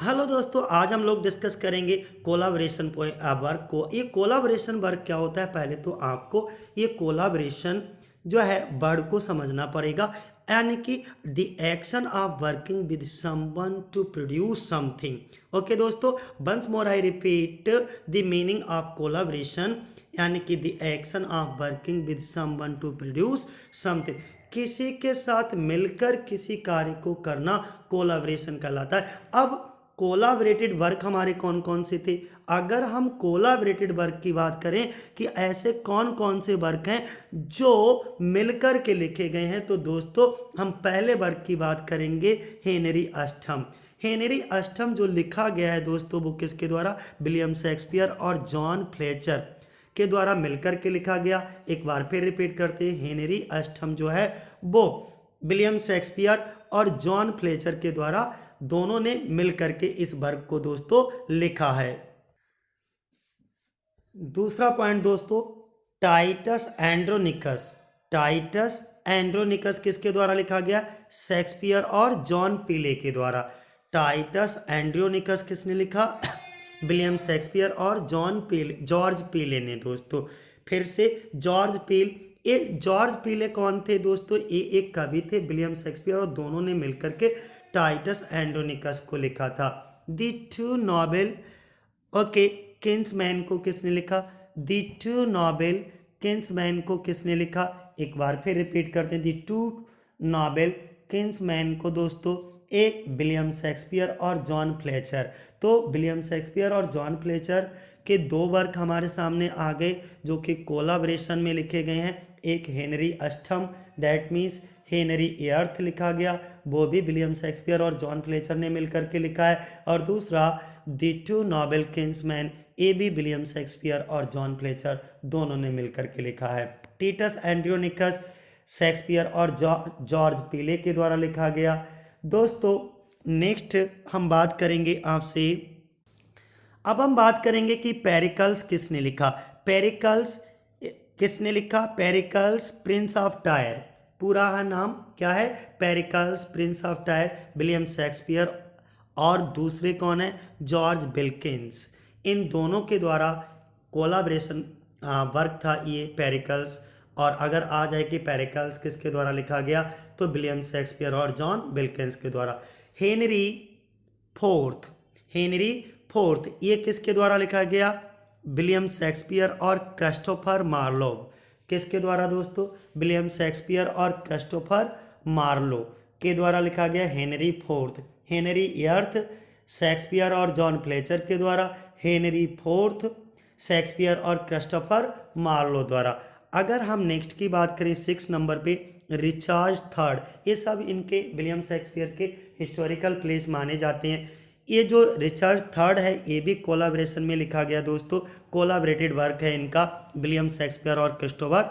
Hello दोस्तों, आज हम लोग डिस्कस करेंगे कोलाब्रेशन वर्क को। ये कोलाब्रेशन वर्क क्या होता है, पहले तो आपको ये कोलाब्रेशन जो है वर्ड को समझना पड़ेगा। यानी कि the action of working with someone to produce something. Okay दोस्तों, once more I repeat the meaning of collaboration, यानी कि the action of working with someone to produce something. किसी के साथ मिलकर किसी कार्य को करना कोलाब्रेशन कहलाता है। अब कोलाबरेटेड वर्क हमारे कौन कौन से थे? अगर हम कोलाबरेटेड वर्क की बात करें कि ऐसे कौन कौन से वर्क हैं जो मिलकर के लिखे गए हैं, तो दोस्तों हम पहले वर्क की बात करेंगे, हेनरी अष्टम। हेनरी अष्टम जो लिखा गया है दोस्तों, वो किसके द्वारा? विलियम शेक्सपियर और जॉन फ्लेचर के द्वारा मिलकर के लिखा गया। एक बार फिर रिपीट करते हैं, हेनरी अष्टम जो है वो विलियम शेक्सपियर और जॉन फ्लेचर के द्वारा दोनों ने मिलकर के इस वर्क को दोस्तों लिखा है। दूसरा पॉइंट दोस्तों, टाइटस एंड्रोनिकस। टाइटस एंड्रोनिकस किसके द्वारा लिखा गया? शेक्सपियर और जॉन पीले के द्वारा। टाइटस एंड्रोनिकस किसने लिखा? विलियम शेक्सपियर और जॉर्ज पीले ने दोस्तों। फिर से जॉर्ज पील। ये जॉर्ज पीले कौन थे दोस्तों? ये एक कवि थे, विलियम शेक्सपियर और दोनों ने मिलकर के टाइटस एंड्रोनिकस को लिखा था। दी टू नोबेल, ओके, किंग्समैन को किसने लिखा? दी टू नोबेल किंग्समैन को किसने लिखा? एक बार फिर रिपीट करते हैं, दी टू नोबेल किंग्समैन को दोस्तों विलियम शेक्सपियर और जॉन फ्लेचर। तो विलियम शेक्सपियर और जॉन फ्लेचर के दो वर्क हमारे सामने आ गए जो कि कोलाब्रेशन में लिखे गए हैं। एक हेनरी अष्टम, दैट मीन्स हेनरी एर्थ लिखा गया, वो भी विलियम शेक्सपियर और जॉन फ्लेचर ने मिलकर के लिखा है। और दूसरा दी टू नोबेल किंग्समैन, ये भी विलियम शेक्सपियर और जॉन फ्लेचर दोनों ने मिलकर के लिखा है। टीटस एंड्रोनिकस शेक्सपियर और जॉर्ज पीले के द्वारा लिखा गया। दोस्तों नेक्स्ट हम बात करेंगे आपसे, अब हम बात करेंगे कि पेरिकल्स किसने लिखा। पेरिकल्स किसने लिखा? पेरिकल्स प्रिंस ऑफ टायर, पूरा नाम क्या है? Pericles Prince of tyre, William Shakespeare और दूसरे कौन है? George Wilkins. इन दोनों के द्वारा कोलाब्रेशन वर्क था ये पेरिकल्स। और अगर आ जाए कि पेरिकल्स किसके द्वारा लिखा गया, तो विलियम शेक्सपियर और जॉन विल्किंस के द्वारा। हेनरी फोर्थ, हेनरी फोर्थ ये किसके द्वारा लिखा गया? विलियम शेक्सपियर और क्रिस्टोफर मार्लोव। किसके द्वारा दोस्तों? विलियम शेक्सपियर और क्रिस्टोफर मार्लो के द्वारा लिखा गया। Henry fourth, Henry eighth Shakespeare और जॉन फ्लेचर के द्वारा, हेनरी फोर्थ शेक्सपियर और क्रिस्टोफर मार्लो द्वारा। अगर हम नेक्स्ट की बात करें 6 नंबर पे, रिचार्ड थर्ड, ये सब इनके विलियम शेक्सपियर के हिस्टोरिकल प्लेस माने जाते हैं। ये जो रिचार्ड थर्ड है ये भी कोलाब्रेशन में लिखा गया दोस्तों, कोलाब्रेटेड वर्क है इनका, विलियम शेक्सपियर और क्रिस्टोफर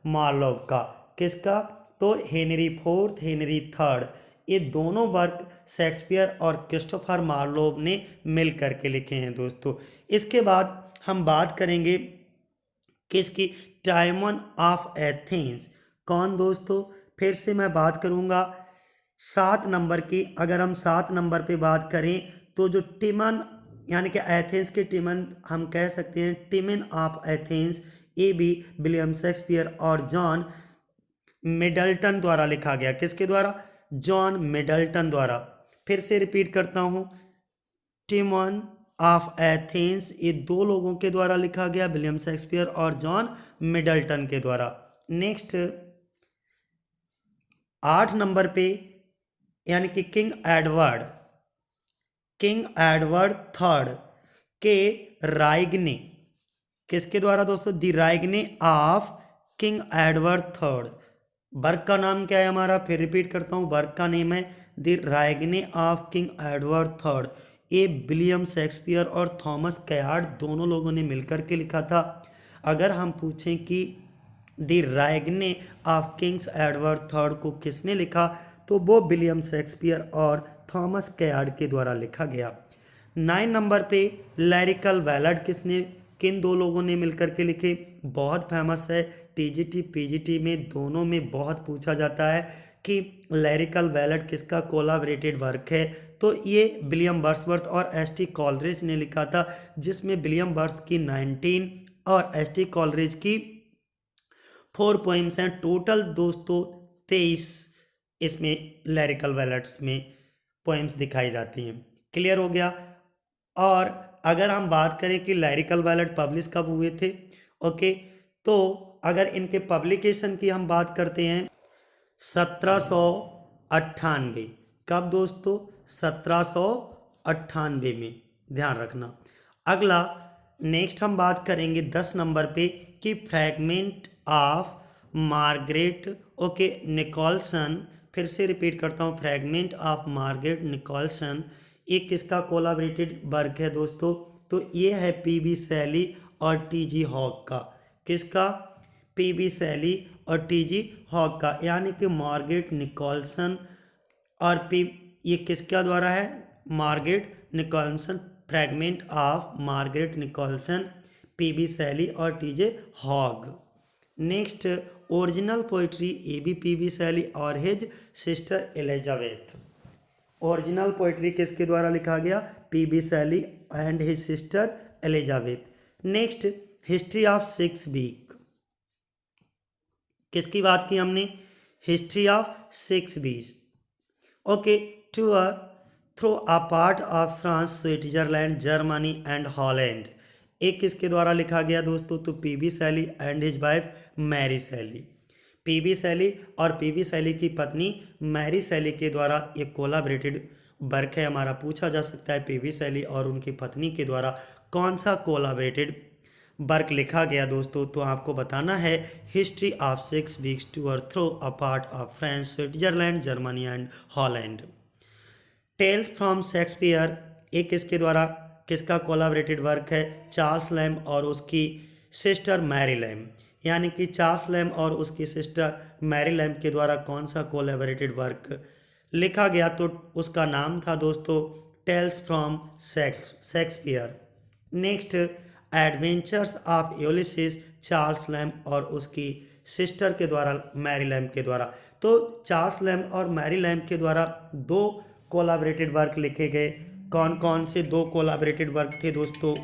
मार्लोव का। किसका? तो हेनरी फोर्थ, हेनरी थर्ड, ये दोनों वर्क शेक्सपियर और क्रिस्टोफर मार्लोव ने मिल करके लिखे हैं दोस्तों। इसके बाद हम बात करेंगे किसकी? टाइमन ऑफ एथेंस। कौन दोस्तों? फिर से मैं बात करूंगा 7 नंबर की। अगर हम 7 नंबर पे बात करें तो जो टिमन, यानी कि एथेंस के टिमन हम कह सकते हैं, टिमन ऑफ एथेंस, ये भी विलियम शेक्सपियर और जॉन मिडल्टन द्वारा लिखा गया। किसके द्वारा? जॉन मिडल्टन द्वारा। फिर से रिपीट करता हूं, टिमन ऑफ एथेंस ये दो लोगों के द्वारा लिखा गया, विलियम शेक्सपियर और जॉन मिडल्टन के द्वारा। नेक्स्ट 8 नंबर पे, यानी कि किंग एडवर्ड थर्ड के राइगने, किसके द्वारा दोस्तों? The reign of King Edward third. Work का नाम क्या है हमारा? फिर रिपीट करता हूं, वर्क का नेम है दी reign of King Edward third. ये विलियम शेक्सपियर और थॉमस कैयार्ड दोनों लोगों ने मिलकर के लिखा था। अगर हम पूछें कि दी reign of Kings Edward third को किसने लिखा, तो वो विलियम शेक्सपियर और थॉमस कैयार्ड के द्वारा लिखा गया। 9 नंबर पे, लैरिकल बैलड किसने, किन दो लोगों ने मिलकर के लिखे? बहुत फेमस है, टीजीटी पीजीटी में दोनों में बहुत पूछा जाता है कि लिरिकल बैलेट किसका कोलाबरेटेड वर्क है, तो ये विलियम वर्ड्सवर्थ और एस.टी. कॉलरिज ने लिखा था, जिसमें विलियम वर्ड्स की 19 और एस.टी. कॉलरिज की 4 पोइम्स हैं। टोटल दोस्तों 23 इसमें लिरिकल बैलेट्स में पोइम्स दिखाई जाती हैं। क्लियर हो गया। और अगर हम बात करें कि लिरिकल बैलेट पब्लिश कब हुए थे, ओके, तो अगर इनके पब्लिकेशन की हम बात करते हैं 1798। कब दोस्तों? 1798 में, ध्यान रखना। अगला नेक्स्ट हम बात करेंगे 10 नंबर पे कि fragment of Margaret, okay, Nicholson. फिर से रिपीट करता हूँ, फ्रैगमेंट ऑफ मार्गरेट निकोलसन, ये किसका कोलाबरेटेड वर्क है दोस्तों? तो ये है पी.बी. शैली और टी.जी. हॉग का। किसका? पी.बी. शैली और टी.जी. हॉग का, यानी कि मार्गरेट निकोलसन और ये किसका द्वारा है? Margaret Nicholson, fragment of Margaret Nicholson, P B. Shelley और T J. Hogg. Next original poetry by P B. Shelley और his sister Elizabeth. Original poetry किसके द्वारा लिखा गया? P B. Shelley and his sister Elizabeth. Next history of 6 week, किसकी बात की हमने? History of 6 week, okay, tour through a part of France, Switzerland, Germany and Holland. एक किसके द्वारा लिखा गया दोस्तों? तो PB. Shelley and his wife Mary शैली। पी.बी. शैली और पी.बी. शैली की पत्नी मैरी शैली के द्वारा एक कोलाबरेटेड वर्क है हमारा। पूछा जा सकता है पी.बी. शैली और उनकी पत्नी के द्वारा कौन सा कोलाबरेटेड वर्क लिखा गया दोस्तों? तो आपको बताना है history of 6 weeks tour through a part of France, Switzerland, Germany and Holland. Tales from Shakespeare, एक किसके द्वारा, किसका कोलाबरेटेड वर्क है? चार्ल्स लैम और उसकी सिस्टर मैरी लैम। यानी कि चार्ल्स लैम और उसकी सिस्टर मैरी लैम के द्वारा कौन सा कोलैबोरेटेड वर्क लिखा गया? तो उसका नाम था दोस्तों tales from Shakespeare. Next adventures of Ulysses, Charles Lamb और उसकी सिस्टर के द्वारा, मैरी लैम के द्वारा। तो चार्ल्स लैम और मैरी लैम के द्वारा 2 कोलैबोरेटेड वर्क लिखे गए। कौन कौन से 2 कोलैबोरेटेड वर्क थे दोस्तों?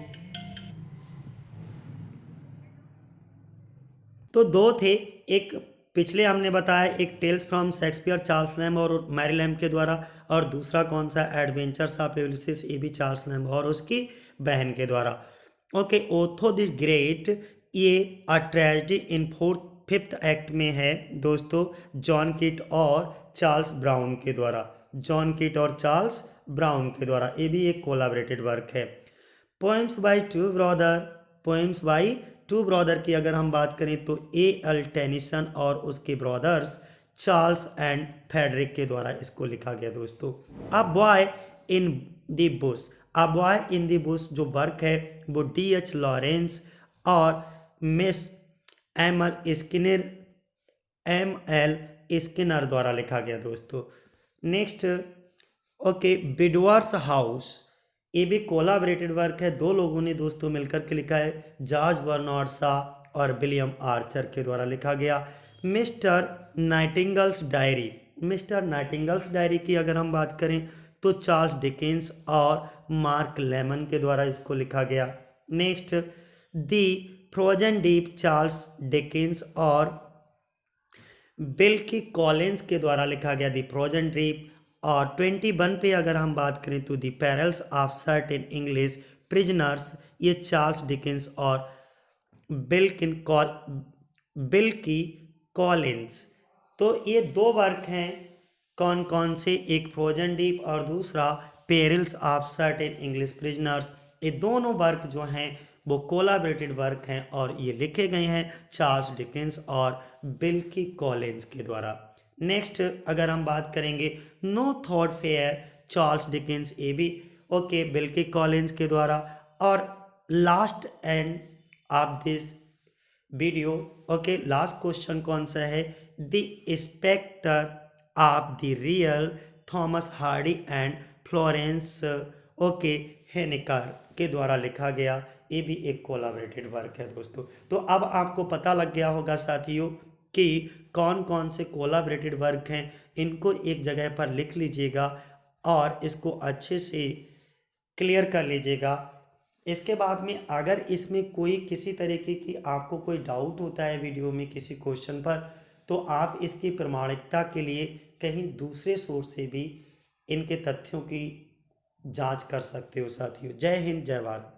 तो 2 थे। एक पिछले हमने बताया, एक tales from Shakespeare Charles Lamb और मैरी लैम के द्वारा, और दूसरा कौन सा? एडवेंचर्स ऑफ यूलिसिस, ये भी चार्ल्स लैम और उसकी बहन के द्वारा। ओके, ओथो द ग्रेट, ये अ ट्रेजेडी इन 5th एक्ट में है दोस्तों, जॉन कीट और चार्ल्स ब्राउन के द्वारा। जॉन कीट और चार्ल्स ब्राउन के द्वारा, ये भी एक कोलैबोरेटेड वर्क है। Poems by two brother, poems by two brother की अगर हम बात करें तो ए.एल. टेनिसन और उसके ब्रदर्स चार्ल्स एंड फेडरिक के द्वारा इसको लिखा गया दोस्तों। A boy in the Bush, a boy in the Bush जो वर्क है वो डी.एच. लॉरेंस और मिस एम.एल. स्किनर द्वारा लिखा गया दोस्तों। नेक्स्ट, ओके, बिडवर्स हाउस, ये भी कोलाबरेटेड वर्क है। 2 लोगों ने दोस्तों मिलकर के लिखा है, जॉर्ज बर्नार्ड शॉ और विलियम आर्चर के द्वारा लिखा गया। मिस्टर नाइटिंगल्स डायरी, मिस्टर नाइटिंगल्स डायरी की अगर हम बात करें तो चार्ल्स डिकेंस और मार्क लेमन के द्वारा इसको लिखा गया। नेक्स्ट, दी फ्रोजन डीप, चार्ल्स डिकेंस और बिल की कॉलिंस के द्वारा लिखा गया दी फ्रोजन डीप। और 21 पे अगर हम बात करें तो the perils of certain English prisoners, ये चार्ल्स डिकेंस और बिल बिल की कॉलिंस। तो ये 2 वर्क हैं, कौन कौन से? एक फ्रोजन डीप और दूसरा perils of certain English prisoners. ये दोनों वर्क जो हैं वो कोलैबोरेटेड वर्क हैं और ये लिखे गए हैं चार्ल्स डिकेंस और बिल की कॉलिंस के द्वारा। नेक्स्ट अगर हम बात करेंगे no thoroughfare, Charles Dickens, ये भी ओके बिल की कॉलिंस के द्वारा। और last end of this video, okay, last question कौन सा है? The spectre of the real, Thomas Hardy and Florence, okay, Henniker के द्वारा लिखा गया। ये भी एक कोलैबोरेटेड वर्क है दोस्तों। तो अब आपको पता लग गया होगा साथियों कि कौन कौन से कोलाबरेटेड वर्क हैं, इनको एक जगह पर लिख लीजिएगा और इसको अच्छे से क्लियर कर लीजिएगा। इसके बाद में अगर इसमें कोई किसी तरीके की आपको कोई डाउट होता है वीडियो में किसी क्वेश्चन पर, तो आप इसकी प्रामाणिकता के लिए कहीं दूसरे सोर्स से भी इनके तथ्यों की जांच कर सकते हो साथियों। जय हिंद, जय भारत।